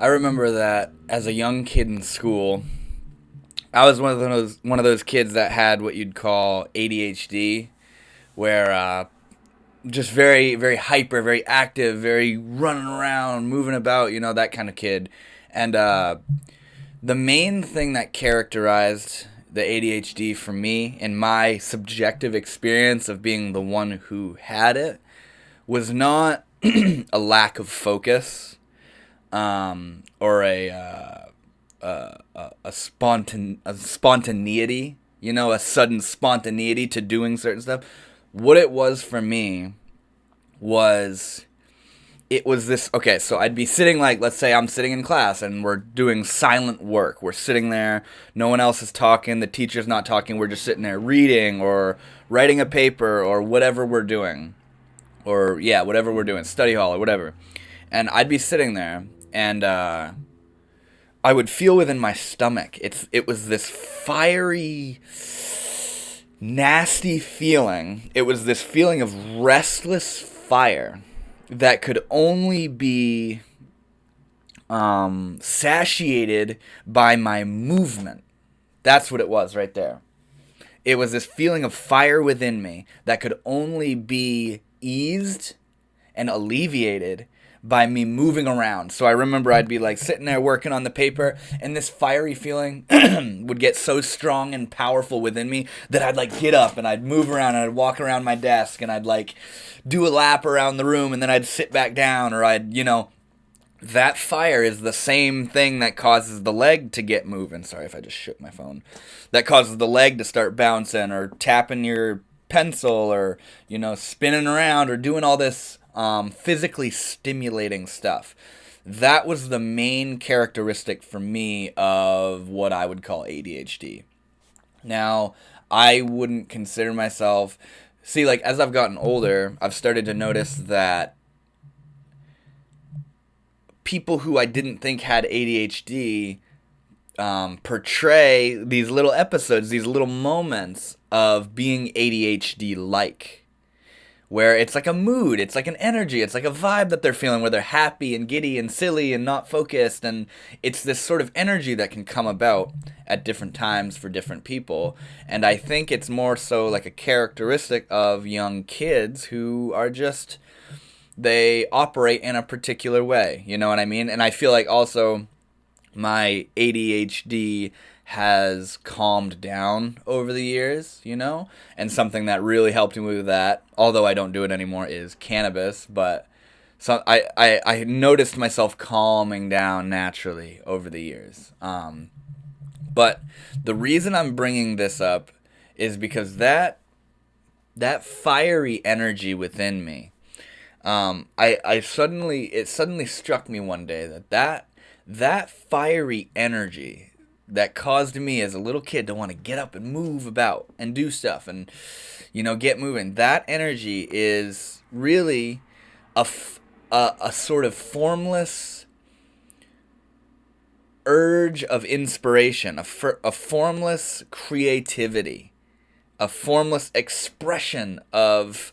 I remember that as a young kid in school, I was one of those kids that had what you'd call ADHD, where just very very hyper, very active, very running around, moving about, that kind of kid. And the main thing that characterized the ADHD for me, in my subjective experience of being the one who had it, was not a lack of focus, or a spontaneity, a sudden spontaneity to doing certain stuff. What it was for me was, it was this. Okay, so I'd be sitting, like, let's say I'm sitting in class and we're doing silent work. We're sitting there, no one else is talking, the teacher's not talking, we're just sitting there reading or writing a paper or whatever we're doing. Or, yeah, whatever we're doing, study hall or whatever. And I'd be sitting there, and I would feel within my stomach, it was this fiery, nasty feeling. It was this feeling of restless fire that could only be satiated by my movement. That's what it was right there. It was this feeling of fire within me that could only be eased and alleviated by me moving around. So I remember I'd be like sitting there working on the paper, and this fiery feeling would get so strong and powerful within me that I'd like get up and I'd move around and I'd walk around my desk and I'd like do a lap around the room, and then I'd sit back down, or that fire is the same thing that causes the leg to get moving. Sorry if I just shook my phone. That causes the leg to start bouncing or tapping your pencil, or spinning around, or doing all this physically stimulating stuff. That was the main characteristic for me of what I would call ADHD. Now, I wouldn't consider myself... See, like, as I've gotten older, I've started to notice that people who I didn't think had ADHD portray these little episodes, these little moments of being ADHD-like, where it's like a mood, it's like an energy, it's like a vibe that they're feeling, where they're happy and giddy and silly and not focused, and it's this sort of energy that can come about at different times for different people. And I think it's more so like a characteristic of young kids who are just, they operate in a particular way, you know what I mean? And I feel like also my ADHD has calmed down over the years, and something that really helped me with that, although I don't do it anymore, is cannabis. But so I noticed myself calming down naturally over the years. But the reason I'm bringing this up is because that fiery energy within me, it suddenly struck me one day that fiery energy that caused me as a little kid to want to get up and move about and do stuff and, get moving. That energy is really a sort of formless urge of inspiration, a formless creativity, a formless expression of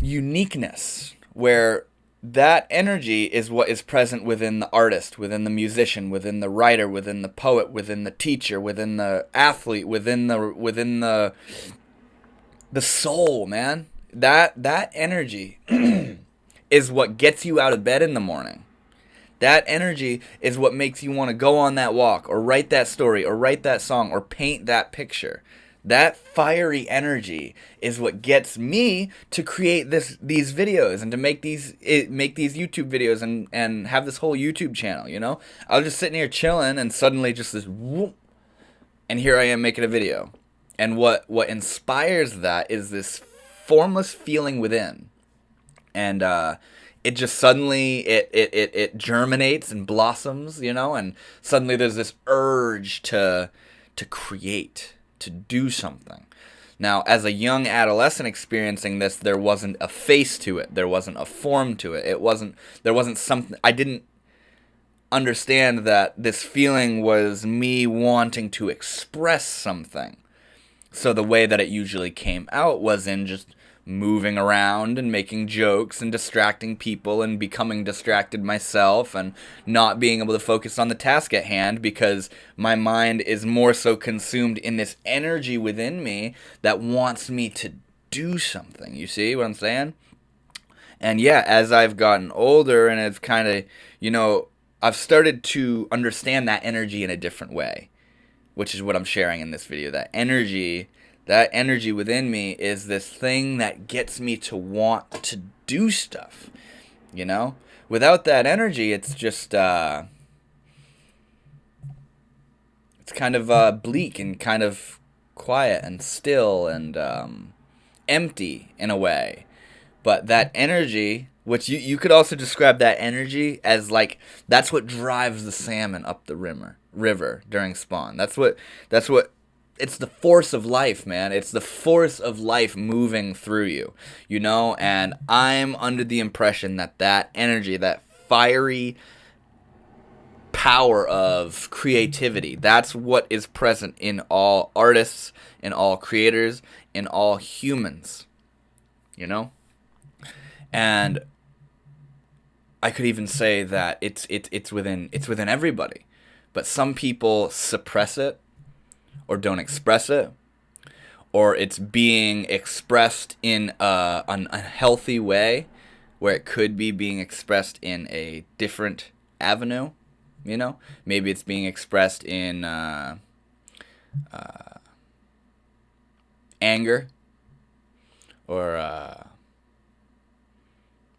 uniqueness, where that energy is what is present within the artist, within the musician, within the writer, within the poet, within the teacher, within the athlete, within the soul, man. That energy is what gets you out of bed in the morning. That energy is what makes you want to go on that walk, or write that story, or write that song, or paint that picture. That fiery energy is what gets me to create these videos and to make these YouTube videos and have this whole YouTube channel, I was just sitting here chilling, and suddenly just this whoop, and here I am making a video. And what inspires that is this formless feeling within. And it just suddenly it germinates and blossoms, and suddenly there's this urge to create, to do something. Now, as a young adolescent experiencing this, there wasn't a face to it. There wasn't a form to it. There wasn't something. I didn't understand that this feeling was me wanting to express something. So the way that it usually came out was in just moving around and making jokes and distracting people and becoming distracted myself and not being able to focus on the task at hand because my mind is more so consumed in this energy within me that wants me to do something. You see what I'm saying? And yeah, as I've gotten older and I've kind of, I've started to understand that energy in a different way, which is what I'm sharing in this video. That energy within me is this thing that gets me to want to do stuff, Without that energy, it's just, it's kind of bleak and kind of quiet and still and empty in a way. But that energy, which you could also describe that energy as like, that's what drives the salmon up the river during spawn. That's what it's the force of life, man. It's the force of life moving through you, and I'm under the impression that energy, that fiery power of creativity, that's what is present in all artists, in all creators, in all humans, And I could even say that it's within everybody, but some people suppress it or don't express it, or it's being expressed in an unhealthy way, where it could be being expressed in a different avenue. Maybe it's being expressed in anger or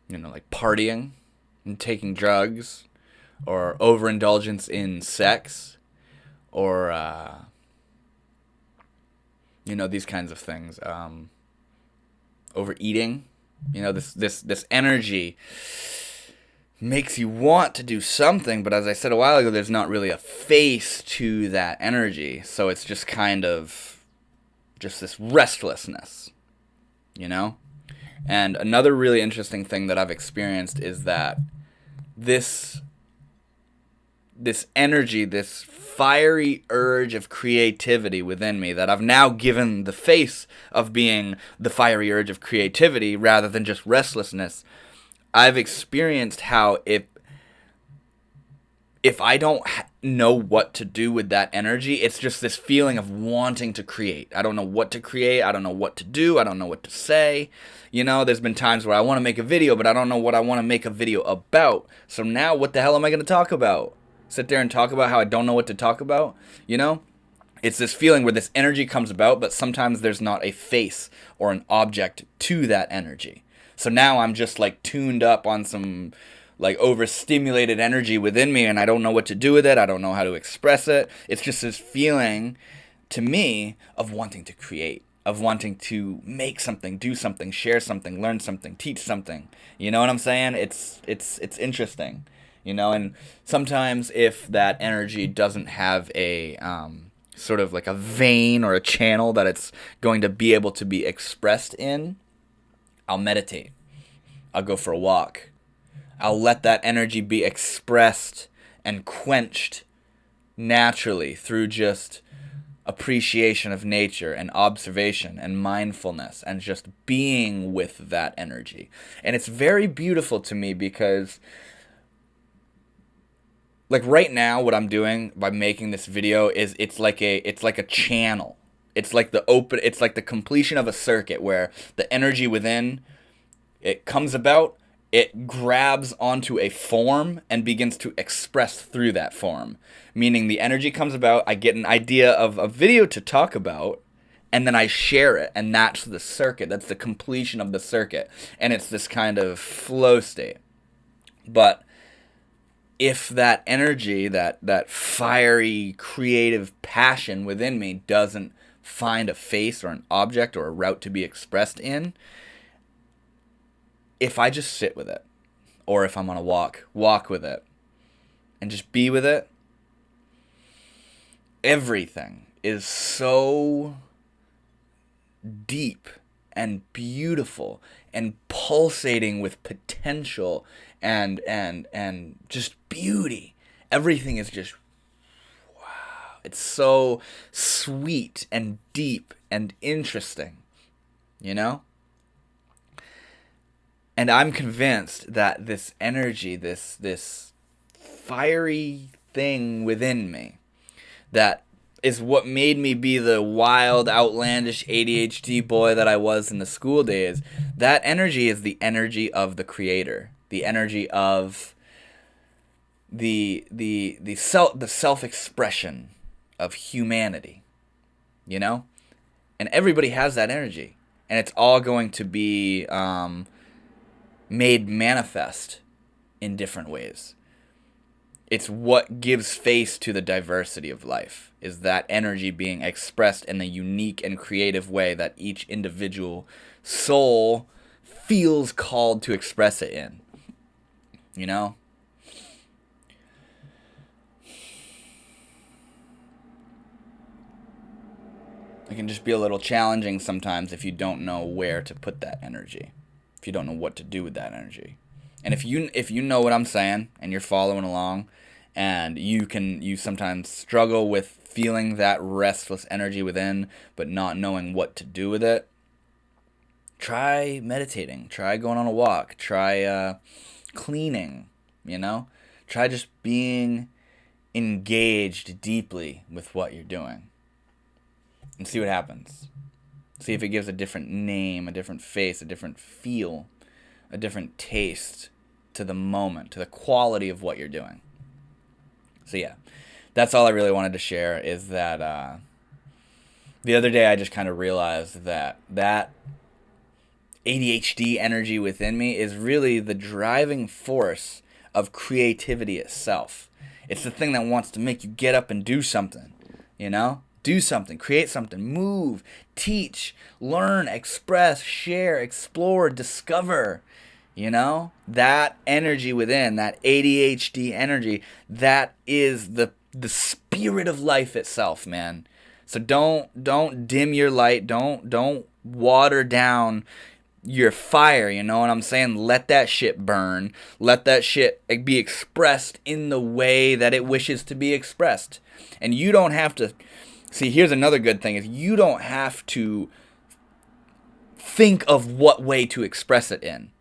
like partying and taking drugs, or overindulgence in sex, or these kinds of things. Overeating. This energy makes you want to do something, but as I said a while ago, there's not really a face to that energy, so it's just kind of just this restlessness, And another really interesting thing that I've experienced is that this energy, this fiery urge of creativity within me that I've now given the face of being the fiery urge of creativity rather than just restlessness, I've experienced how if I don't know what to do with that energy, it's just this feeling of wanting to create. I don't know what to create. I don't know what to do. I don't know what to say. There's been times where I want to make a video, but I don't know what I want to make a video about. So now what the hell am I going to talk about? Sit there and talk about how I don't know what to talk about? It's this feeling where this energy comes about, but sometimes there's not a face or an object to that energy. So now I'm just like tuned up on some like overstimulated energy within me, and I don't know what to do with it. I don't know how to express it. It's just this feeling to me of wanting to create, of wanting to make something, do something, share something, learn something, teach something. You know what I'm saying? It's interesting, and sometimes if that energy doesn't have a sort of like a vein or a channel that it's going to be able to be expressed in, I'll meditate. I'll go for a walk. I'll let that energy be expressed and quenched naturally through just appreciation of nature and observation and mindfulness and just being with that energy. And it's very beautiful to me because like right now what I'm doing by making this video is it's like a channel. It's like the completion of a circuit where the energy within it comes about, it grabs onto a form and begins to express through that form. Meaning the energy comes about, I get an idea of a video to talk about, and then I share it, and that's the circuit. That's the completion of the circuit. And it's this kind of flow state. But if that energy, that fiery, creative passion within me doesn't find a face or an object or a route to be expressed in, if I just sit with it, or if I'm on a walk with it, and just be with it, everything is so deep and beautiful and pulsating with potential and just beauty. Everything is just wow. It's so sweet and deep and interesting, And I'm convinced that this energy, this fiery thing within me, that is what made me be the wild, outlandish ADHD boy that I was in the school days. That energy is the energy of the creator, the energy of the self expression of humanity, you know? And everybody has that energy, and it's all going to be made manifest in different ways. It's what gives face to the diversity of life, is that energy being expressed in the unique and creative way that each individual soul feels called to express it in. You know? It can just be a little challenging sometimes if you don't know where to put that energy. If you don't know what to do with that energy. And if you know what I'm saying and you're following along, and you sometimes struggle with feeling that restless energy within but not knowing what to do with it, try meditating, try going on a walk, try cleaning, you know? Try just being engaged deeply with what you're doing. And see what happens. See if it gives a different name, a different face, a different feel, a different taste to the moment, to the quality of what you're doing. So yeah, that's all I really wanted to share, is that the other day I just kind of realized that ADHD energy within me is really the driving force of creativity itself. It's the thing that wants to make you get up and do something, you know? Do something, create something, move, teach, learn, express, share, explore, discover. You know? That energy within, that ADHD energy, that is the spirit of life itself, man. So don't dim your light, don't water down your fire, you know what I'm saying? Let that shit burn. Let that shit be expressed in the way that it wishes to be expressed. And you don't have to. See, here's another good thing, is you don't have to think of what way to express it in.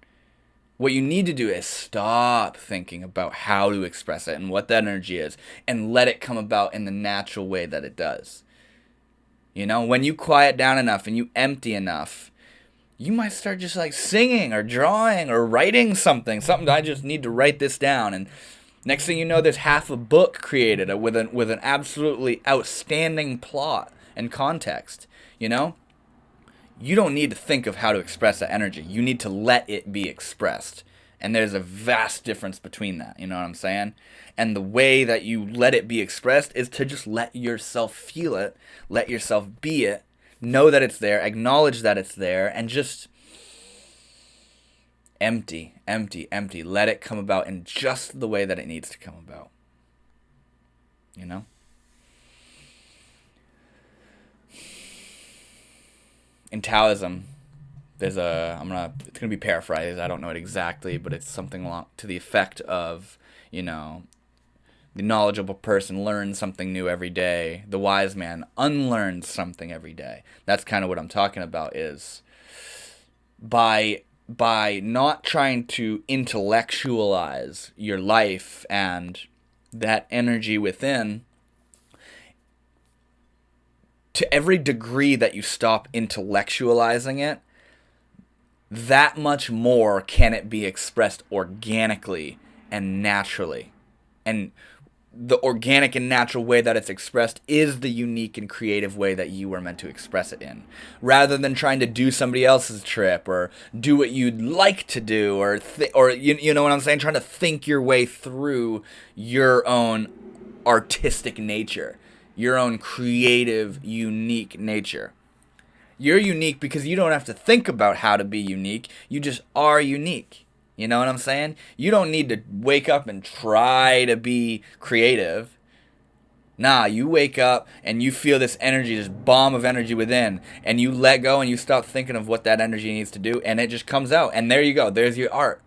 What you need to do is stop thinking about how to express it and what that energy is, and let it come about in the natural way that it does. You know, when you quiet down enough and you empty enough, you might start just like singing or drawing or writing something. I just need to write this down, and next thing you know, there's half a book created with an absolutely outstanding plot and context. You know, you don't need to think of how to express that energy. You need to let it be expressed, and there's a vast difference between that. You know what I'm saying? And the way that you let it be expressed is to just let yourself feel it, let yourself be it, know that it's there, acknowledge that it's there, and just empty. Let it come about in just the way that it needs to come about. You know? In Taoism, there's it's gonna be paraphrased. I don't know it exactly, but it's something along to the effect of, you know, the knowledgeable person learns something new every day. The wise man unlearns something every day. That's kind of what I'm talking about, is by not trying to intellectualize your life and that energy within, to every degree that you stop intellectualizing it, that much more can it be expressed organically and naturally. And the organic and natural way that it's expressed is the unique and creative way that you were meant to express it in, rather than trying to do somebody else's trip or do what you'd like to do, or you know what I'm saying, trying to think your way through your own artistic nature, your own creative, unique nature. You're unique because you don't have to think about how to be unique. You just are unique. You know what I'm saying? You don't need to wake up and try to be creative. Nah, you wake up and you feel this energy, this bomb of energy within, and you let go and you stop thinking of what that energy needs to do, and it just comes out. And there you go. There's your art.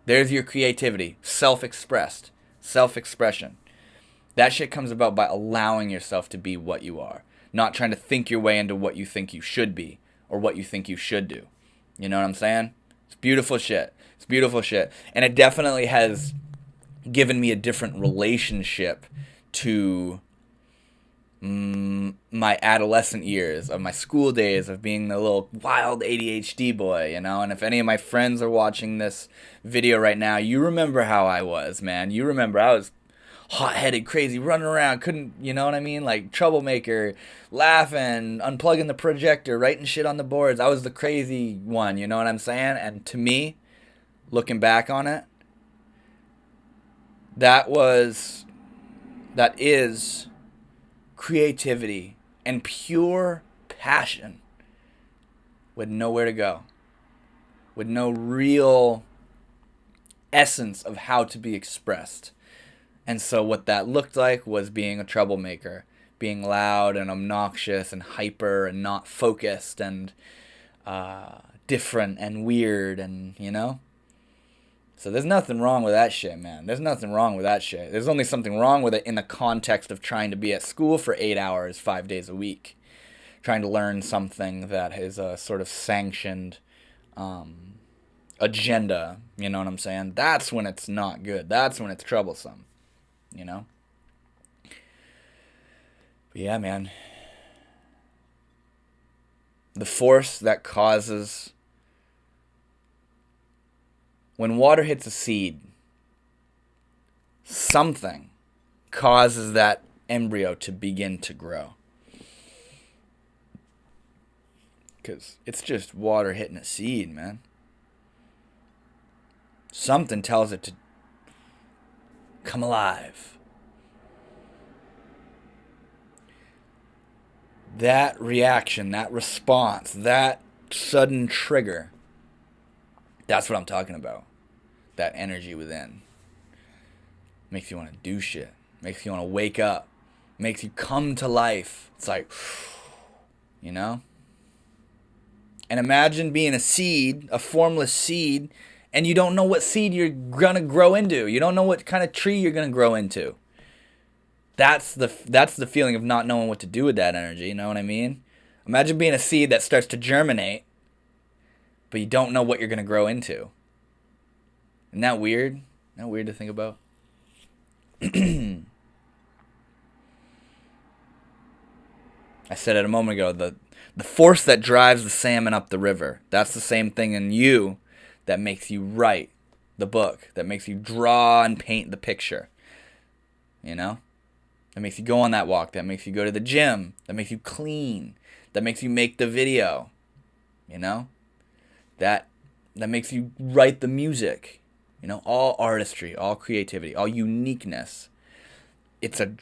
There's your creativity. Self-expressed. Self-expression. That shit comes about by allowing yourself to be what you are. Not trying to think your way into what you think you should be or what you think you should do. You know what I'm saying? It's beautiful shit. It's beautiful shit. And it definitely has given me a different relationship to my adolescent years, of my school days, of being the little wild ADHD boy, you know? And if any of my friends are watching this video right now, you remember how I was, man. You remember I was hot-headed, crazy, running around, couldn't, you know what I mean? Like, troublemaker, laughing, unplugging the projector, writing shit on the boards. I was the crazy one, you know what I'm saying? And to me, looking back on it, that is creativity and pure passion with nowhere to go, with no real essence of how to be expressed. And so what that looked like was being a troublemaker, being loud and obnoxious and hyper and not focused and different and weird, and, you know? So there's nothing wrong with that shit, man. There's nothing wrong with that shit. There's only something wrong with it in the context of trying to be at school for 8 hours, 5 days a week. Trying to learn something that is a sort of sanctioned agenda, you know what I'm saying? That's when it's not good. That's when it's troublesome, you know? But yeah, man. The force that causes... When water hits a seed, something causes that embryo to begin to grow. Because it's just water hitting a seed, man. Something tells it to come alive. That reaction, that response, that sudden trigger, that's what I'm talking about. That energy within. Makes you want to do shit. Makes you want to wake up. Makes you come to life. It's like, you know? And imagine being a seed, a formless seed, and you don't know what seed you're going to grow into. You don't know what kind of tree you're going to grow into. That's the feeling of not knowing what to do with that energy, you know what I mean? Imagine being a seed that starts to germinate, but you don't know what you're going to grow into. Isn't that weird? Isn't that weird to think about? I said it a moment ago, the force that drives the salmon up the river, that's the same thing in you that makes you write the book, that makes you draw and paint the picture. You know? That makes you go on that walk, that makes you go to the gym, that makes you clean, that makes you make the video. You know? That makes you write the music. You know, all artistry, all creativity, all uniqueness. It's a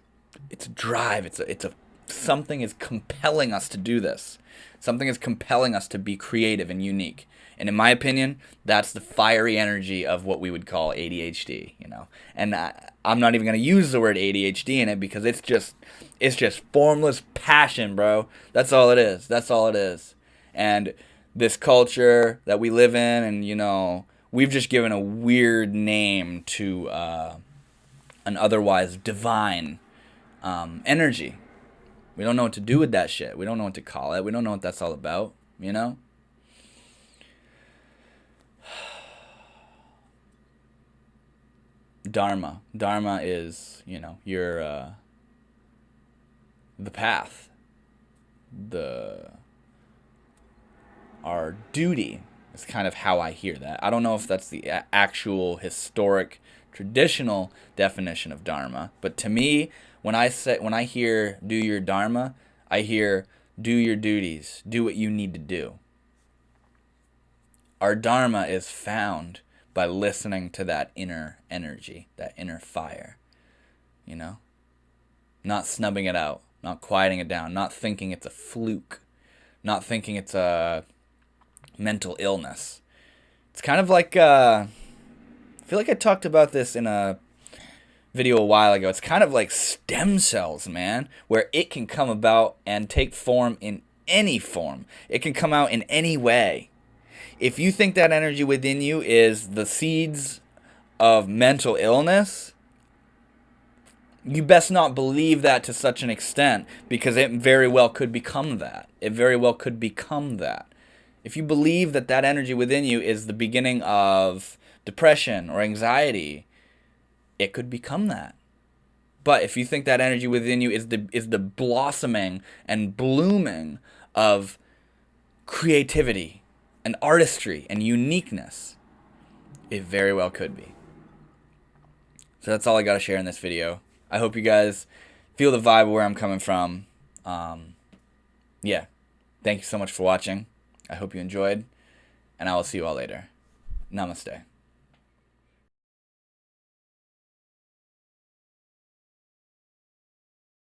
drive. It's a something is compelling us to do this. Something is compelling us to be creative and unique. And in my opinion, that's the fiery energy of what we would call ADHD, you know. And I'm not even going to use the word ADHD in it because it's just formless passion, bro. That's all it is. That's all it is. And this culture that we live in, and, you know, we've just given a weird name to an otherwise divine energy. We don't know what to do with that shit. We don't know what to call it. We don't know what that's all about, you know? Dharma. Dharma is, you know, your the path. Our duty is kind of how I hear that. I don't know if that's the actual historic traditional definition of dharma, but to me, when I hear do your dharma, I hear do your duties, do what you need to do. Our dharma is found by listening to that inner energy, that inner fire, you know? Not snubbing it out, not quieting it down, not thinking it's a fluke, not thinking it's a mental illness. It's kind of like, I feel like I talked about this in a video a while ago. It's kind of like stem cells, man, where it can come about and take form in any form. It can come out in any way. If you think that energy within you is the seeds of mental illness, you best not believe that to such an extent, because it very well could become that. It very well could become that. If you believe that that energy within you is the beginning of depression or anxiety, it could become that. But if you think that energy within you is the blossoming and blooming of creativity and artistry and uniqueness, it very well could be. So that's all I got to share in this video. I hope you guys feel the vibe of where I'm coming from. Yeah. Thank you so much for watching. I hope you enjoyed, and I will see you all later. Namaste.